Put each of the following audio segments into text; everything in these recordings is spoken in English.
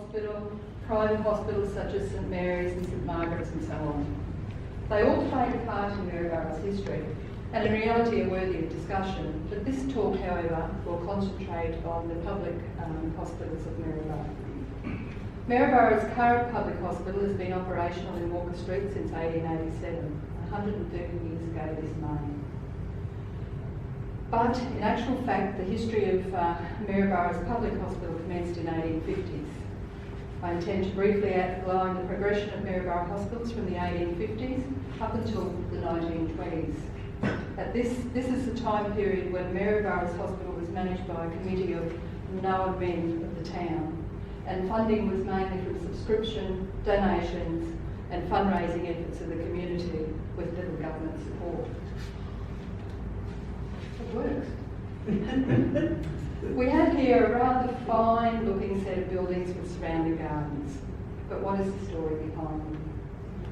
Hospital, private hospitals such as St Mary's and St Margaret's and so on. They all played a part in Maryborough's history and in reality are worthy of discussion, but this talk, however, will concentrate on the public hospitals of Maryborough. Maryboroug's current public hospital has been operational in Walker Street since 1887, 130 years ago this May. But in actual fact, the history of Maryborough's public hospital commenced in the 1850s. I intend to briefly outline the progression of Maryborough hospitals from the 1850s up until the 1920s. This is the time period when Maryborough's hospital was managed by a committee of known men of the town, and funding was mainly from subscription, donations and fundraising efforts of the community with little government support. It works. We have here a rather fine looking set of buildings with surrounding gardens, but what is the story behind them?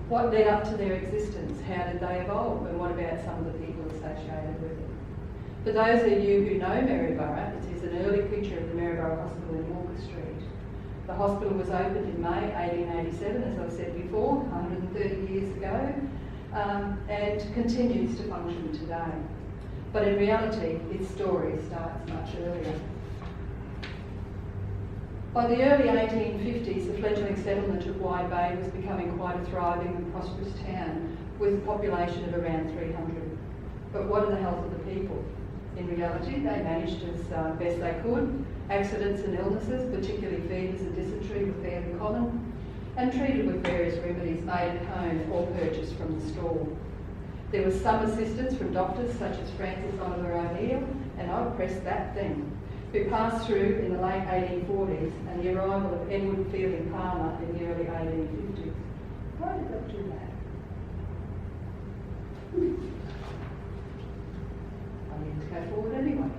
What led up to their existence? How did they evolve? And what about some of the people associated with it? For those of you who know Maryborough, it is an early picture of the Maryborough Hospital in Walker Street. The hospital was opened in May 1887, as I've said before, 130 years ago, and continues to function today. But in reality, its story starts much earlier. By the early 1850s, the fledgling settlement of Wide Bay was becoming quite a thriving and prosperous town with a population of around 300. But what are the health of the people? In reality, they managed as best they could. Accidents and illnesses, particularly fevers and dysentery, were fairly common and treated with various remedies made at home or purchased from the store. There was some assistance from doctors such as Francis Oliver O'Neill, and I pressed that thing, who passed through in the late 1840s and the arrival of Edward Fielding Palmer in the early 1850s. Why did they do that? I need to go forward anyway.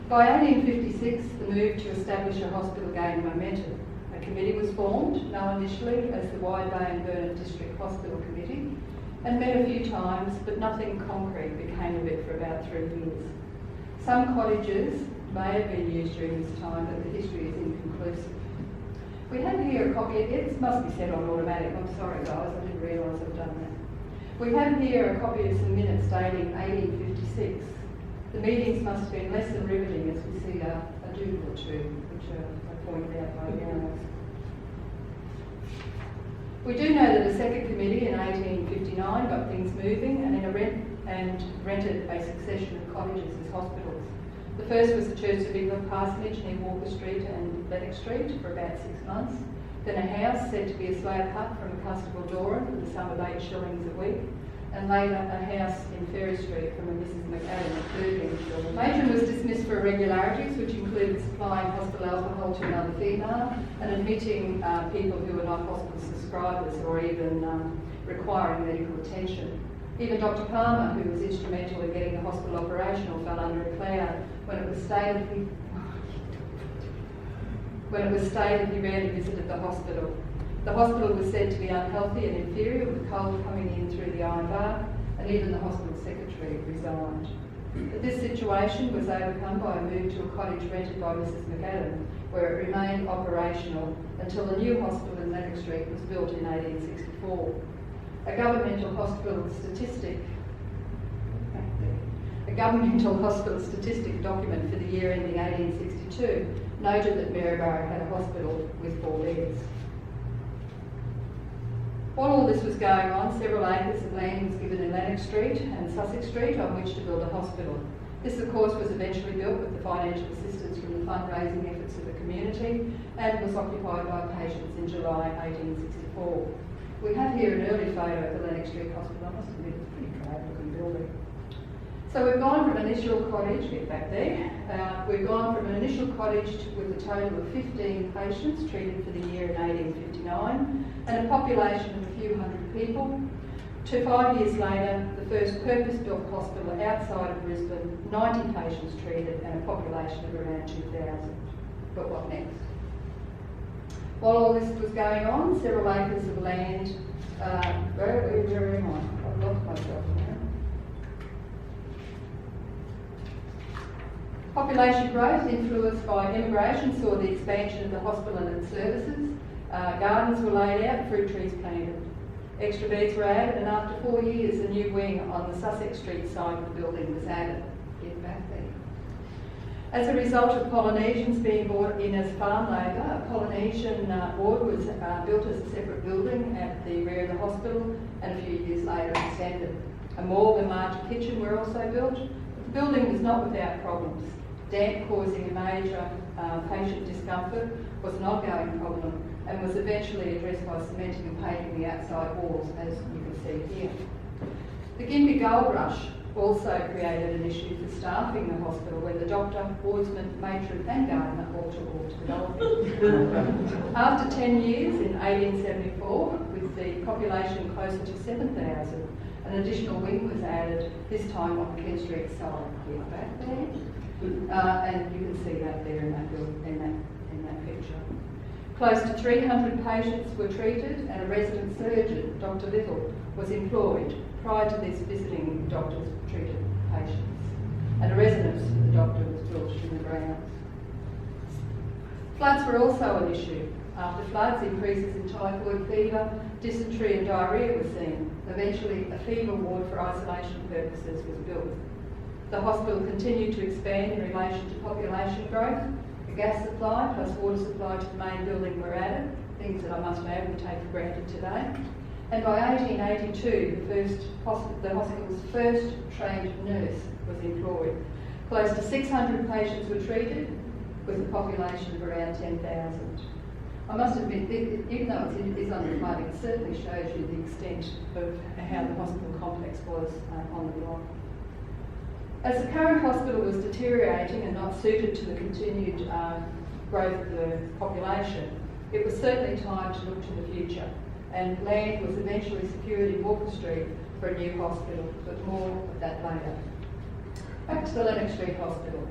By 1856, the move to establish a hospital gained momentum. A committee was formed, known initially as the Wide Bay and Burnett District Hospital Committee, and met a few times, but nothing concrete became of it for about 3 years. Some cottages may have been used during this time, but the history is inconclusive. We have here a copy, it must be set on automatic, I'm sorry guys, I didn't realise I've done that. We have here a copy of some minutes dating 1856. The meetings must have been less than riveting as we see a doodle or two, which are pointed out by the arrows. We do know that a second committee in 1859 got things moving and rented a succession of cottages as hospitals. The first was the Church of England parsonage near Walker Street and Lennox Street for about 6 months. Then a house said to be a slab hut from a Constable Doran for the sum of 8 shillings a week. And later a house in Ferry Street from a Mrs McAdam at 13 shillings. The matron was dismissed for irregularities, which included supplying hospital alcohol to another female and admitting people who were not hospital subscribers or even requiring medical attention. Even Dr Palmer, who was instrumental in getting the hospital operational, fell under a cloud when it was stated he rarely visited the hospital. The hospital was said to be unhealthy and inferior, with cold coming in through the iron bar, and even the hospital secretary resigned. But this situation was overcome by a move to a cottage rented by Mrs McAdam, where it remained operational until the new hospital in Lennox Street was built in 1864. A governmental hospital statistic document for the year ending 1862 noted that Maryborough had a hospital with 4 beds. While all this was going on, several acres of land was given in Lennox Street and Sussex Street on which to build a hospital. This, of course, was eventually built with the financial assistance from the fundraising efforts of the community and was occupied by patients in July 1864. We have here an early photo of the Lennox Street Hospital. I must admit, it's a pretty drab-looking building. So we've gone from an initial cottage, get back there, we've gone from an initial cottage with a total of 15 patients treated for the year in 1859 and a population of a few hundred people, to 5 years later, the first purpose-built hospital outside of Brisbane, 90 patients treated and a population of around 2,000. But what next? While all this was going on, several acres of land, where am I? I've lost myself now. Population growth influenced by immigration saw the expansion of the hospital and its services. Gardens were laid out, fruit trees planted. Extra beds were added, and after 4 years, a new wing on the Sussex Street side of the building was added. Get back there. As a result of Polynesians being brought in as farm labour, a Polynesian ward was built as a separate building at the rear of the hospital, and a few years later extended. A morgue and larger kitchen were also built. But the building was not without problems. Damp causing a major patient discomfort was an ongoing problem, and was eventually addressed by cementing and painting the outside walls, as you can see here. The Gympie Gold Rush also created an issue for staffing the hospital, where the doctor, wardsman, matron and gardener all took all to the gold. After 10 years, in 1874, with the population closer to 7,000, an additional wing was added, this time on the Kent Street side. Get back there. And you can see that there in that picture. Close to 300 patients were treated, and a resident surgeon, Dr. Little, was employed. Prior to this, visiting doctors treated patients, and a residence for the doctor was built in the grounds. Floods were also an issue. After floods, increases in typhoid fever, dysentery and diarrhoea were seen. Eventually, a fever ward for isolation purposes was built. The hospital continued to expand in relation to population growth. A gas supply plus water supply to the main building were added, things that I must add we take for granted today. And by 1882, the hospital's first trained nurse was employed. Close to 600 patients were treated, with a population of around 10,000. I must admit, even though it is under flooding, it certainly shows you the extent of how the hospital complex was on the block. As the current hospital was deteriorating and not suited to the continued growth of the population, it was certainly time to look to the future, and land was eventually secured in Walker Street for a new hospital, but more of that later. Back to the Lennox Street Hospital.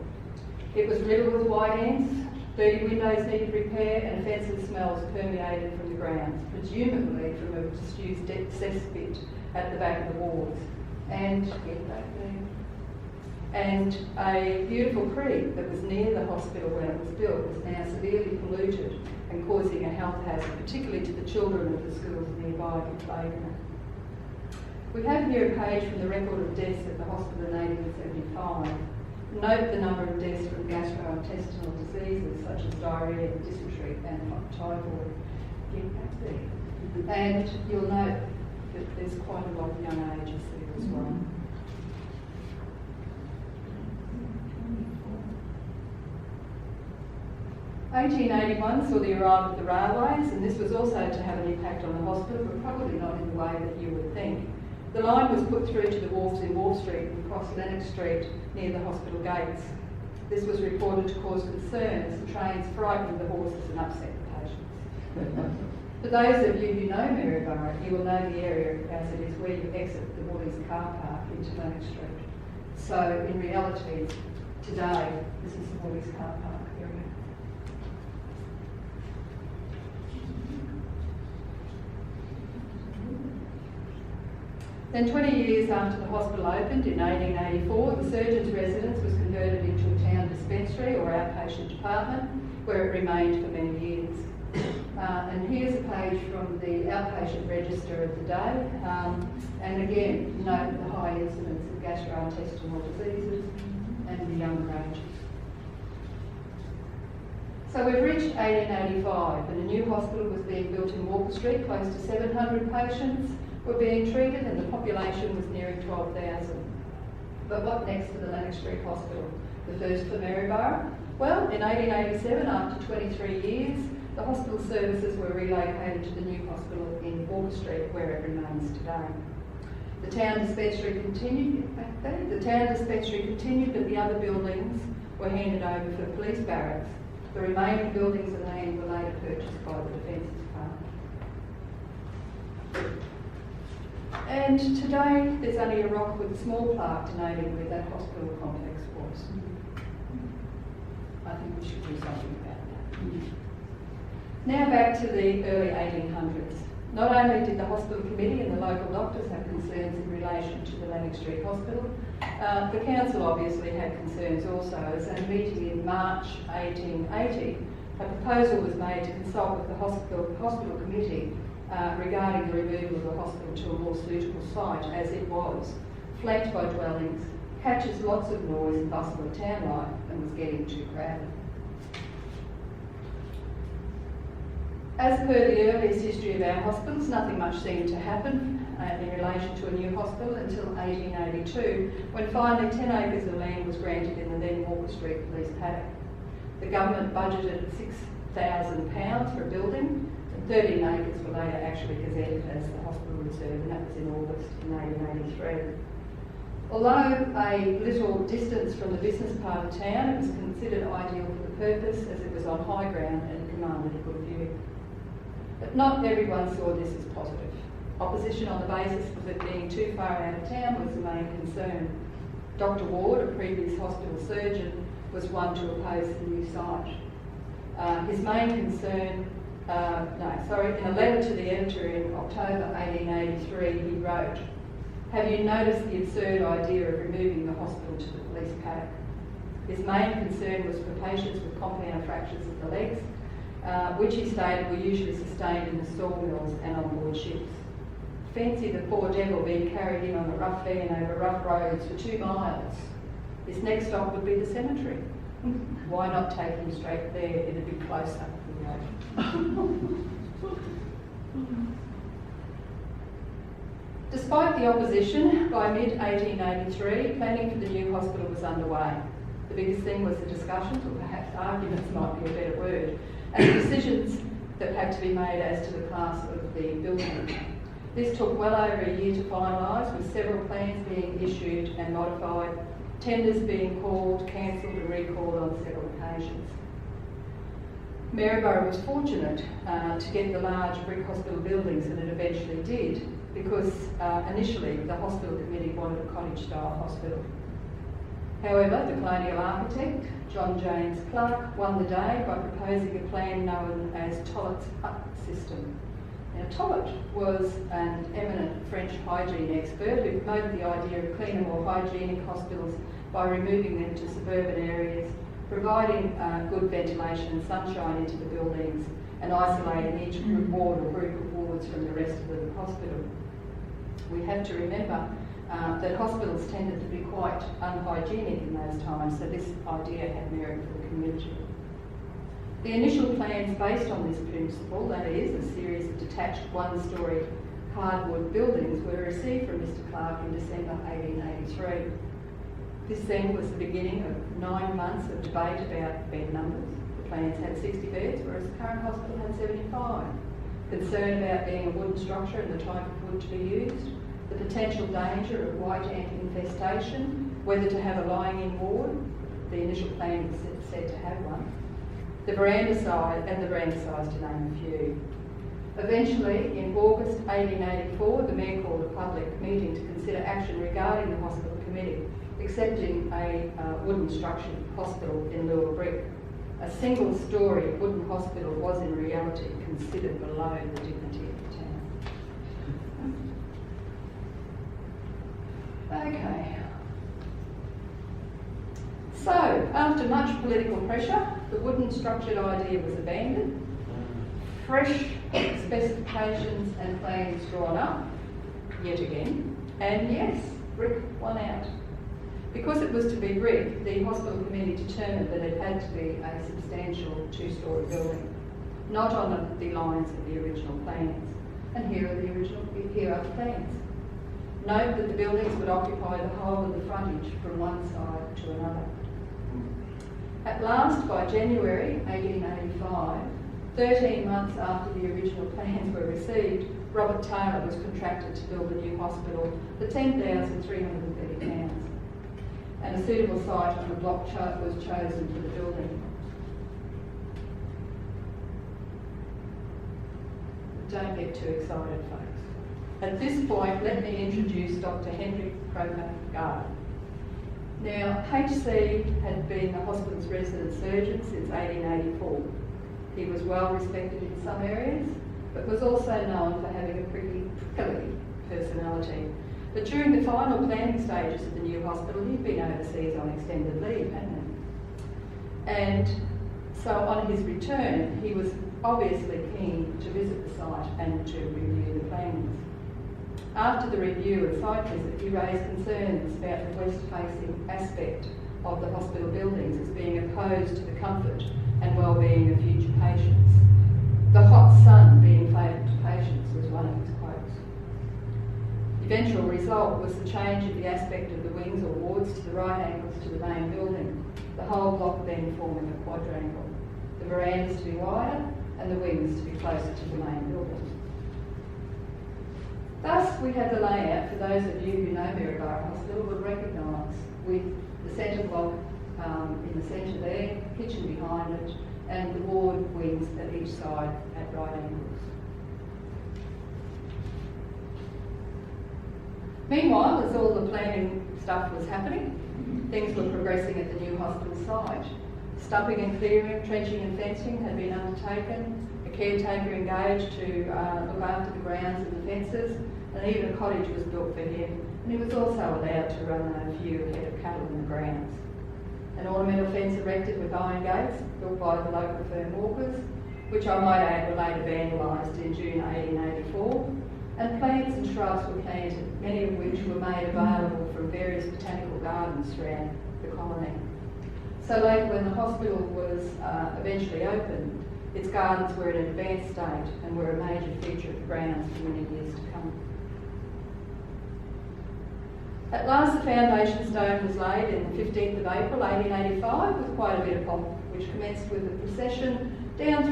It was riddled with white ends, dirty windows needed repair, and offensive smells permeated from the grounds, presumably from a disused cesspit at the back of the wards. And a beautiful creek that was near the hospital when it was built was now severely polluted and causing a health hazard, particularly to the children of the schools nearby in the playground. We have here a page from the record of deaths at the hospital in 1875. Note the number of deaths from gastrointestinal diseases such as diarrhoea, dysentery and typhoid. Get back there. And you'll note that there's quite a lot of young ages there as well. 1881 saw the arrival of the railways, and this was also to have an impact on the hospital, but probably not in the way that you would think. The line was put through to the wharves in Wharf Street and across Lennox Street near the hospital gates. This was reported to cause concern as the trains frightened the horses and upset the patients. For those of you who know Maryborough, you will know the area as it is where you exit the Woolies car park into Lennox Street. So in reality, today, this is the Woolies car park area. Then 20 years after the hospital opened in 1884, the surgeon's residence was converted into a town dispensary or outpatient department, where it remained for many years. And here's a page from the outpatient register of the day. And again, note the high incidence of gastrointestinal diseases and the younger ages. So we've reached 1885 and a new hospital was being built in Walker Street. Close to 700 patients were being treated and the population was nearing 12,000. But what next for the Lennox Street Hospital? The first for Maryborough? Well, in 1887, after 23 years, the hospital services were relocated to the new hospital in Walker Street, where it remains today. The town dispensary continued, but the other buildings were handed over for police barracks. The remaining buildings and land were later purchased by the Defence Department. And today, there's only a rock with a small plaque denoting where that hospital complex was. I think we should do something about that. Now back to the early 1800s. Not only did the hospital committee and the local doctors have concerns in relation to the Lennox Street Hospital, the council obviously had concerns also, as at a meeting in March 1880, a proposal was made to consult with the hospital committee regarding the removal of the hospital to a more suitable site, as it was flanked by dwellings, catches lots of noise and bustle of town life, and was getting too crowded. As per the earliest history of our hospitals, nothing much seemed to happen in relation to a new hospital until 1882, when finally 10 acres of land was granted in the then Walker Street police paddock. The government budgeted £6,000 for a building, and 13 acres were later actually gazetted as the hospital reserve, and that was in August in 1883. Although a little distance from the business part of town, it was considered ideal for the purpose, as it was on high ground and commanded a good view. But not everyone saw this as positive. Opposition on the basis of it being too far out of town was the main concern. Dr. Ward, a previous hospital surgeon, was one to oppose the new site. His main concern, in a letter to the editor in October 1883, he wrote, "Have you noticed the absurd idea of removing the hospital to the police paddock?" His main concern was for patients with compound fractures of the legs, which he stated were usually sustained in the sawmills and on board ships. Fancy the poor devil being carried in on a rough van over rough roads for 2 miles. His next stop would be the cemetery. Why not take him straight there? It'd be closer. Despite the opposition, by mid-1883, planning for the new hospital was underway. The biggest thing was the discussions, or perhaps arguments might be a better word, and the decisions that had to be made as to the class of the building. This took well over a year to finalise, with several plans being issued and modified, tenders being called, cancelled and recalled on several occasions. Maryborough was fortunate to get the large brick hospital buildings that it eventually did, because initially the hospital committee wanted a cottage-style hospital. However, the colonial architect, John James Clark, won the day by proposing a plan known as Tollet's hut system. Now, Tollet was an eminent French hygiene expert who promoted the idea of cleaner, more hygienic hospitals by removing them to suburban areas, providing good ventilation and sunshine into the buildings, and isolating each ward or group of wards from the rest of the hospital. We have to remember that hospitals tended to be quite unhygienic in those times, so this idea had merit for the community. The initial plans based on this principle, that is, a series of detached one-storey hardwood buildings, were received from Mr. Clark in December 1883. This then was the beginning of 9 months of debate about bed numbers. The plans had 60 beds, whereas the current hospital had 75. Concern about being a wooden structure and the type of wood to be used, the potential danger of white ant infestation, whether to have a lying-in ward, the initial plan was said to have one, the veranda size, to name a few. Eventually, in August 1884, the Mayor called a public meeting to consider action regarding the hospital committee, accepting a wooden structured hospital in lieu of brick. A single-storey wooden hospital was in reality considered below the dignity of the town. Okay. So, after much political pressure, the wooden structured idea was abandoned. Fresh specifications and plans drawn up, yet again, and yes, brick won out. Because it was to be brick, the hospital committee determined that it had to be a substantial 2-storey building, not on the lines of the original plans. And here are the plans. Note that the buildings would occupy the whole of the frontage from one side to another. At last, by January 1885, 13 months after the original plans were received, Robert Taylor was contracted to build the new hospital for £10,330, and a suitable site on the block was chosen for the building. Don't get too excited, folks. At this point, let me introduce Dr. Henry Croker Garden. Now, HC had been the hospital's resident surgeon since 1884. He was well respected in some areas, but was also known for having a prickly personality. But during the final planning stages of the new hospital, he'd been overseas on extended leave, hadn't he? And so on his return, he was obviously keen to visit the site and to review the plans. After the review and site visit, he raised concerns about the west-facing aspect of the hospital buildings as being opposed to the comfort and well-being of future patients. The hot sun being fatal to patients was one of his quotes. The eventual result was the change of the aspect of the wings or wards to the right angles to the main building, the whole block then forming a quadrangle. The verandas to be wider and the wings to be closer to the main building. Thus, we have the layout, for those of you who know Maryborough Hospital will recognise, with the centre block in the centre there, kitchen behind it, and the ward wings at each side at right angles. Meanwhile, as all the planning stuff was happening, things were progressing at the new hospital site. Stumping and clearing, trenching and fencing had been undertaken, a caretaker engaged to look after the grounds and the fences, and even a cottage was built for him, and he was also allowed to run a few head of cattle in the grounds. An ornamental fence erected with iron gates, built by the local firm Walkers, which I might add were later vandalised in June 1884, and plants and shrubs were planted, many of which were made available from various botanical gardens throughout the colony. So later, when the hospital was eventually opened, its gardens were in an advanced state and were a major feature of the grounds for many years to come. At last, the foundation stone was laid on the 15th of April 1885 with quite a bit of pomp, which commenced with a procession down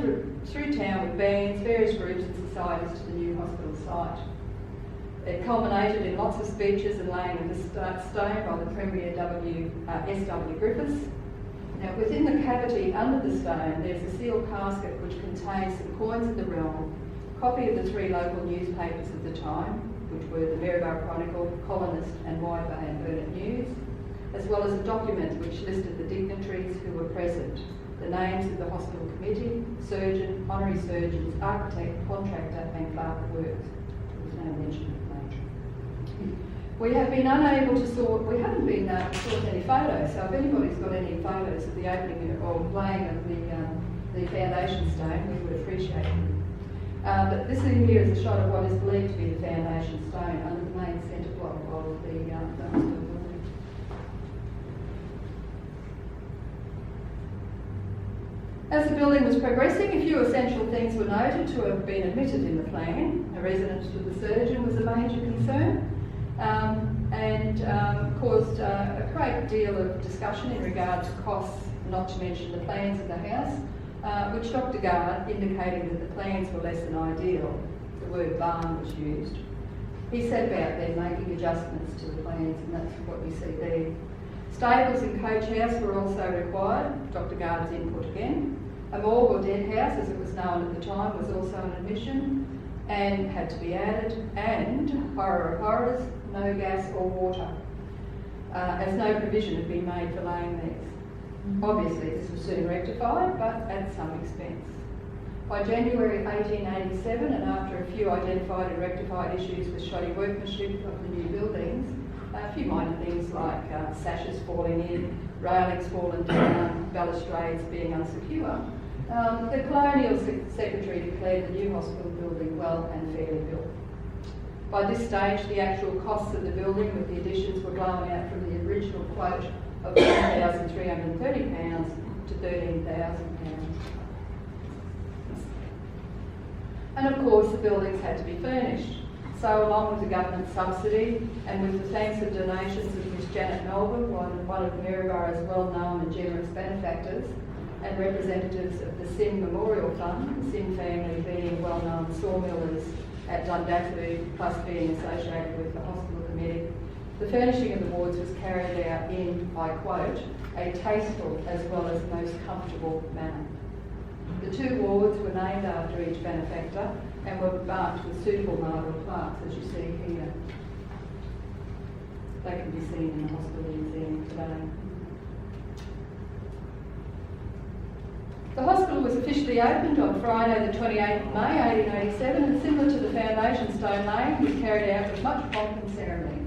through town with bands, various groups and societies to the new hospital site. It culminated in lots of speeches and laying of the stone by the Premier S.W. Griffiths. Now, within the cavity under the stone, there's a sealed casket which contains some coins of the realm, a copy of the 3 local newspapers of the time, which were the Maryborough Chronicle, Colonist and Wide Bay and Burnett News, as well as a document which listed the dignitaries who were present, the names of the hospital committee, surgeon, honorary surgeons, architect, contractor and clerk of works. There was no mention of matron. We have been unable to sort, we haven't been able to sort any photos, so if anybody's got any photos of the opening or laying of the foundation stone, we would appreciate them. But this here is a shot of what is believed to be the foundation stone under the main centre block of the hospital building. As the building was progressing, a few essential things were noted to have been omitted in the plan. A residence to the surgeon was a major concern. And caused a great deal of discussion in regard to costs, not to mention the plans of the house, which Dr. Gard indicated that the plans were less than ideal. The word barn was used. He set about then making adjustments to the plans, and that's what you see there. Stables and coach house were also required, Dr. Gard's input again. A morgue or dead house, as it was known at the time, was also an admission and had to be added, and, horror of horrors, no gas or water, as no provision had been made for laying these. Obviously this was soon rectified, but at some expense. By January 1887, and after a few identified and rectified issues with shoddy workmanship of the new buildings, a few minor things like sashes falling in, railings fallen down, balustrades being unsecure, the Colonial Secretary declared the new hospital building well and fairly built. By this stage, the actual costs of the building with the additions were blown out from the original quote of £1,330 to £13,000. And of course, the buildings had to be furnished. So along with the government subsidy and with the thanks of donations of Miss Janet Melbourne, one of Maryborough's well-known and generous benefactors, and representatives of the Sim Memorial Fund, the Sim family being well-known sawmillers at Dundafu, plus being associated with the hospital committee, the furnishing of the wards was carried out in, I quote, a tasteful as well as most comfortable manner. The 2 wards were named after each benefactor and were marked with suitable marble plaques, as you see here. They can be seen in the hospital museum today. The hospital hospital was officially opened on Friday the 28th of May 1887, and similar to the foundation stone laying, was carried out with much pomp and ceremony.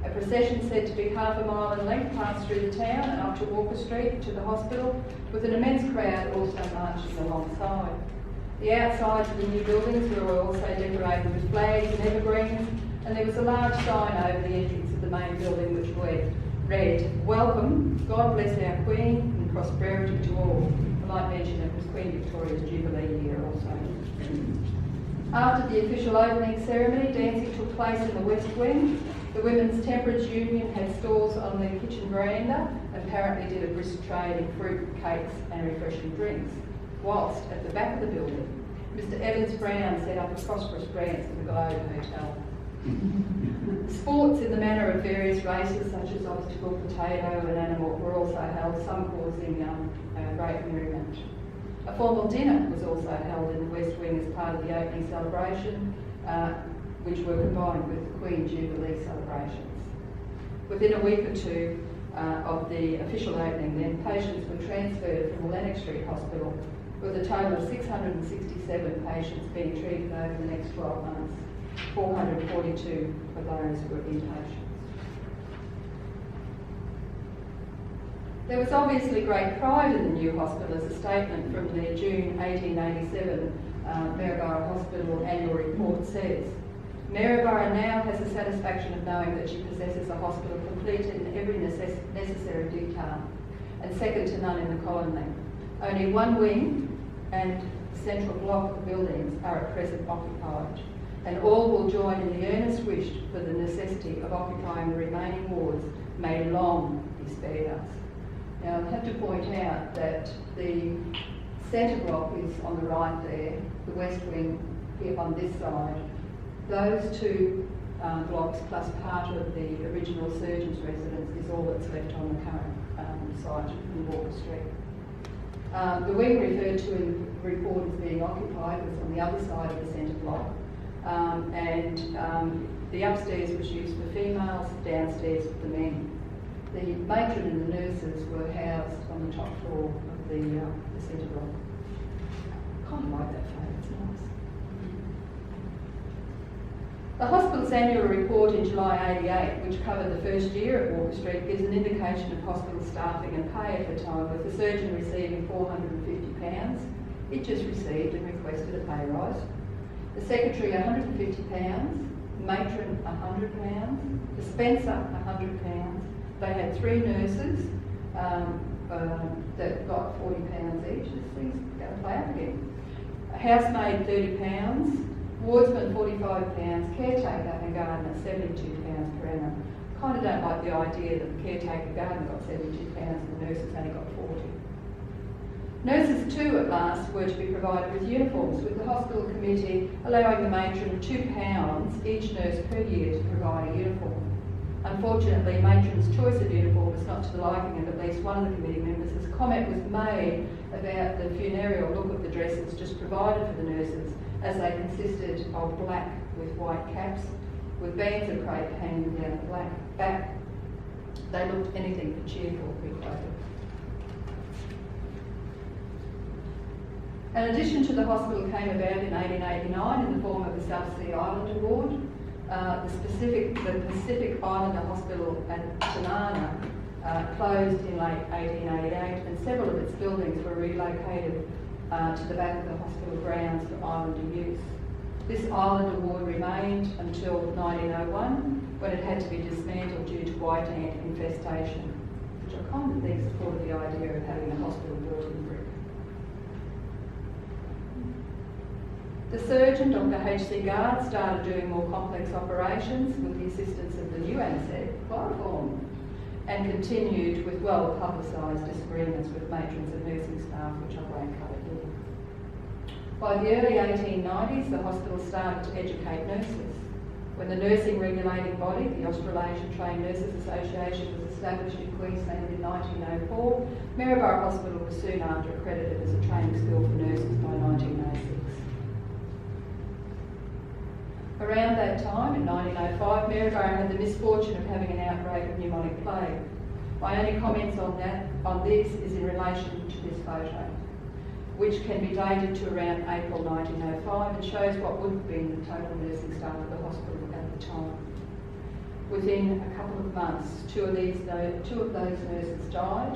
A procession said to be half a mile in length passed through the town and up to Walker Street to the hospital, with an immense crowd also marching alongside. The outsides of the new buildings were also decorated with flags and evergreens, and there was a large sign over the entrance of the main building which read, "Welcome, God bless our Queen, and prosperity to all." I might mention it was Queen Victoria's Jubilee year also. After the official opening ceremony, dancing took place in the West Wing. The Women's Temperance Union had stalls on the kitchen veranda and apparently did a brisk trade in fruit, cakes and refreshing drinks. Whilst at the back of the building, Mr Evans Brown set up a prosperous branch in the Globe Hotel. Sports in the manner of various races such as obstacle, potato and animal were also held, some causing great merriment. A formal dinner was also held in the West Wing as part of the opening celebration, which were combined with the Queen Jubilee celebrations. Within a week or two of the official opening then, patients were transferred from the Lennox Street Hospital, with a total of 667 patients being treated over the next 12 months. 442 of those were inpatients. There was obviously great pride in the new hospital, as a statement from the June 1887 Maryborough Hospital annual report says. Maryborough now has the satisfaction of knowing that she possesses a hospital complete in every necessary detail and second to none in the colony. Only one wing and central block of buildings are at present occupied, and all will join in the earnest wish for the necessity of occupying the remaining wards may long be spared us. Now I have to point out that the centre block is on the right there, the west wing here on this side. Those two blocks plus part of the original surgeon's residence is all that's left on the current site in Walker Street. The wing referred to in the report as being occupied was on the other side of the centre block, and the upstairs was used for females, downstairs for the men. The matron and the nurses were housed on the top floor of the centre block. I kind of like that flavour, it's nice. The hospital's annual report in July 88, which covered the first year at Walker Street, gives an indication of hospital staffing and pay at the time, with the surgeon receiving £450. It just received and requested a pay rise. The secretary £150, matron £100, dispenser £100. They had 3 nurses that got £40 each. This thing's going to play up again. A housemaid £30, wardsman £45, caretaker and gardener £72 per annum. Kind of don't like the idea that the caretaker gardener got £72 and the nurses only got 40. Nurses too at last were to be provided with uniforms, with the hospital committee allowing the matron £2 each nurse per year to provide a uniform. Unfortunately, matron's choice of uniform was not to the liking of at least one of the committee members, as comment was made about the funereal look of the dresses just provided for the nurses, as they consisted of black with white caps, with bands of crape hanging down the black back. They looked anything but cheerful, we quoted. An addition to the hospital came about in 1889 in the form of the South Sea Island Award. The Pacific Islander Hospital at Tanana closed in late 1888, and several of its buildings were relocated to the back of the hospital grounds for Islander use. This island award remained until 1901, when it had to be dismantled due to white ant infestation, which I kind of think supported the idea of having a hospital built in brick. The surgeon, Dr. H.C. Gard, started doing more complex operations with the assistance of the new anaesthetic, chloroform, and continued with well-publicised disagreements with matrons and nursing staff, which I won't cover here. By the early 1890s, the hospital started to educate nurses. When the nursing regulating body, the Australasian Trained Nurses Association, was established in Queensland in 1904, Maryborough Hospital was soon after accredited as a training school for nurses by 1906. Around that time, in 1905, Maryborough had the misfortune of having an outbreak of pneumonic plague. My only comments on this is in relation to this photo. which can be dated to around April 1905 and shows what would have been the total nursing staff of the hospital at the time. Within a couple of months, two of those nurses died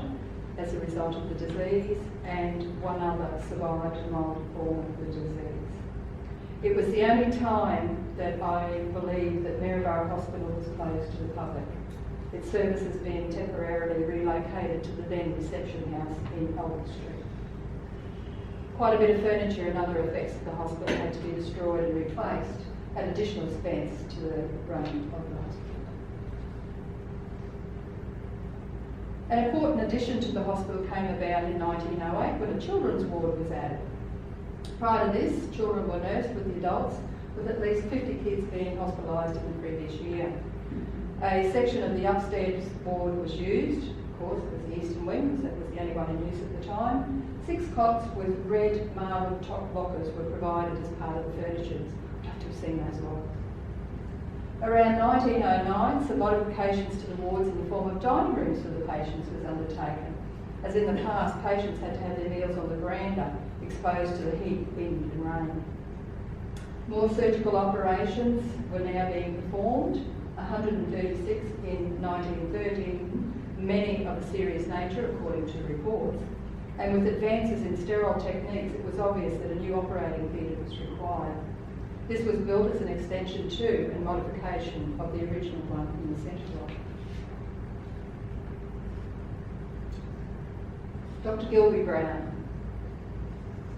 as a result of the disease, and one other survived a mild form of the disease. It was the only time that I believe that Maryborough Hospital was closed to the public, its services being temporarily relocated to the then reception house in Albert Street. Quite a bit of furniture and other effects of the hospital had to be destroyed and replaced at additional expense to the run of the hospital. An important addition to the hospital came about in 1908 when a children's ward was added. Prior to this, children were nursed with the adults, with at least 50 kids being hospitalised in the previous year. A section of the upstairs ward was used, of course, it was the eastern wing, because that was the only one in use at the time. 6 cots with red marble top lockers were provided as part of the furniture. I'd have to have seen those lockers. Around 1909, some modifications to the wards in the form of dining rooms for the patients was undertaken. As in the past, patients had to have their meals on the veranda, exposed to the heat, wind and rain. More surgical operations were now being performed, 136 in 1913, many of a serious nature according to reports. And with advances in sterile techniques, it was obvious that a new operating theatre was required. This was built as an extension to and modification of the original one in the centre block. Dr. Gilby Brown.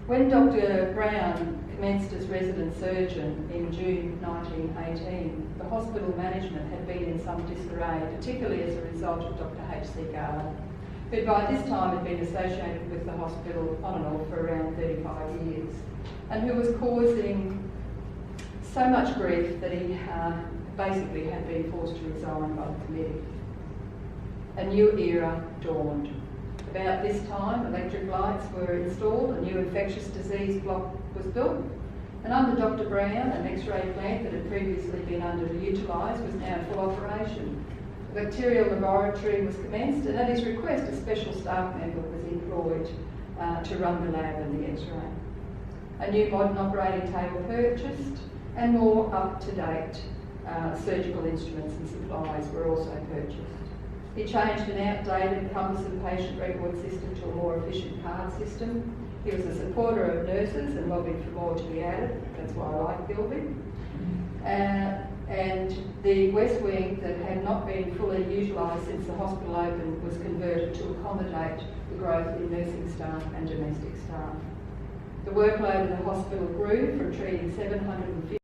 When Dr. Brown commenced as resident surgeon in June 1918, the hospital management had been in some disarray, particularly as a result of Dr. H.C. Garland, who by this time had been associated with the hospital on and off for around 35 years, and who was causing so much grief that he basically had been forced to resign by the committee. A new era dawned. About this time, electric lights were installed, a new infectious disease block was built, and under Dr. Brown, an X-ray plant that had previously been underutilised was now in full operation. A bacterial laboratory was commenced, and at his request, a special staff member was employed to run the lab and the X-ray. A new modern operating table purchased, and more up-to-date surgical instruments and supplies were also purchased. He changed an outdated, cumbersome patient record system to a more efficient card system. He was a supporter of nurses and lobbied for more to be added. That's why I like Gilby. And the West Wing that had not been fully utilised since the hospital opened was converted to accommodate the growth in nursing staff and domestic staff. The workload in the hospital grew from treating 750